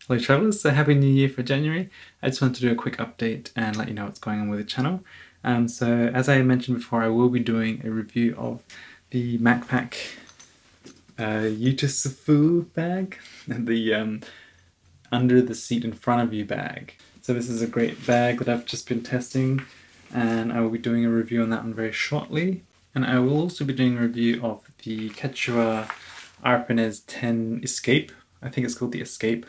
Hello travellers, so happy new year for January. I just wanted to do a quick update and let you know what's going on with the channel. So as I mentioned before, I will be doing a review of the MacPack Utisufu bag, the under the seat in front of you bag. So this is a great bag that I've just been testing, and I will be doing a review on that one very shortly. And I will also be doing a review of the Quechua Arpanes 10 Escape. I think it's called the Escape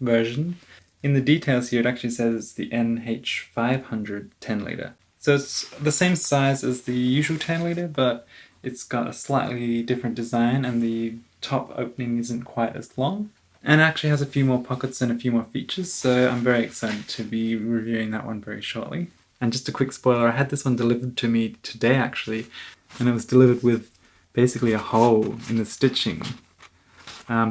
version. In the details here it actually says it's the NH500 10 litre. So it's the same size as the usual 10 litre, but it's got a slightly different design and the top opening isn't quite as long. And it actually has a few more pockets and a few more features, so I'm very excited to be reviewing that one very shortly. And just a quick spoiler, I had this one delivered to me today actually, and it was delivered with basically a hole in the stitching.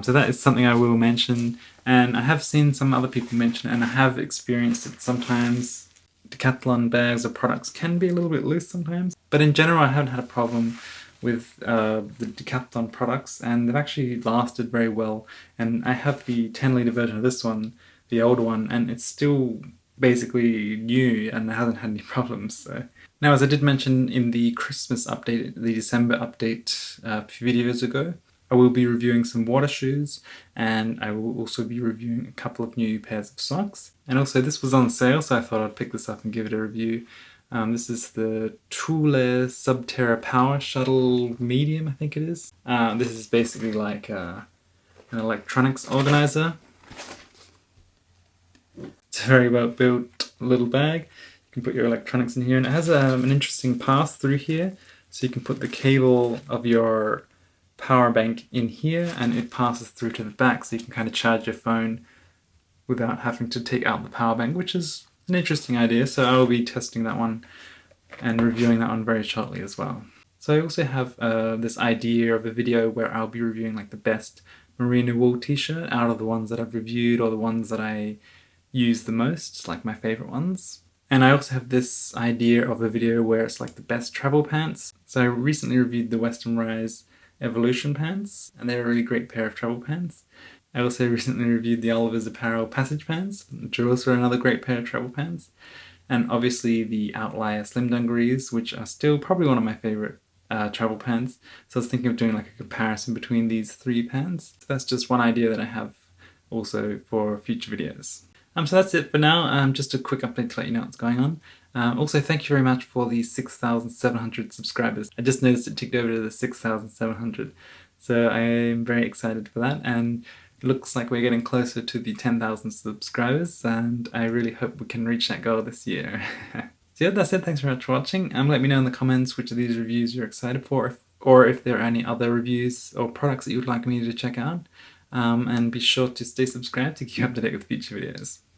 So that is something I will mention, and I have seen some other people mention it, and I have experienced it sometimes. Decathlon bags or products can be a little bit loose sometimes, but in general I haven't had a problem with the Decathlon products, and they've actually lasted very well. And I have the 10 litre version of this one, the older one, and it's still basically new and it hasn't had any problems. So now, as I did mention in the Christmas update, the December update a few videos ago, I will be reviewing some water shoes, and I will also be reviewing a couple of new pairs of socks. And also this was on sale, so I thought I'd pick this up and give it a review. This is the Thule Subterra Power Shuttle Medium, I think it is. This is basically like an electronics organizer. It's a very well built little bag. You can put your electronics in here, and it has an interesting pass through here. So you can put the cable of your power bank in here and it passes through to the back, so you can kind of charge your phone without having to take out the power bank, which is an interesting idea. So I will be testing that one and reviewing that one very shortly as well. So I also have this idea of a video where I'll be reviewing like the best merino wool t-shirt out of the ones that I've reviewed, or the ones that I use the most, like my favorite ones. And I also have this idea of a video where it's like the best travel pants. So I recently reviewed the Western Rise Evolution pants, and they're a really great pair of travel pants. I also recently reviewed the Oliver's Apparel Passage pants, which are also another great pair of travel pants. And obviously the Outlier Slim Dungarees, which are still probably one of my favourite travel pants. So I was thinking of doing like a comparison between these three pants. So that's just one idea that I have also for future videos. So that's it for now. Just a quick update to let you know what's going on. Also, thank you very much for the 6,700 subscribers. I just noticed it ticked over to the 6,700. So I am very excited for that, and it looks like we're getting closer to the 10,000 subscribers, and I really hope we can reach that goal this year. So yeah, that's it. Thanks very much for watching. Let me know in the comments which of these reviews you're excited for, or if there are any other reviews or products that you would like me to check out. And be sure to stay subscribed to keep up to date with future videos.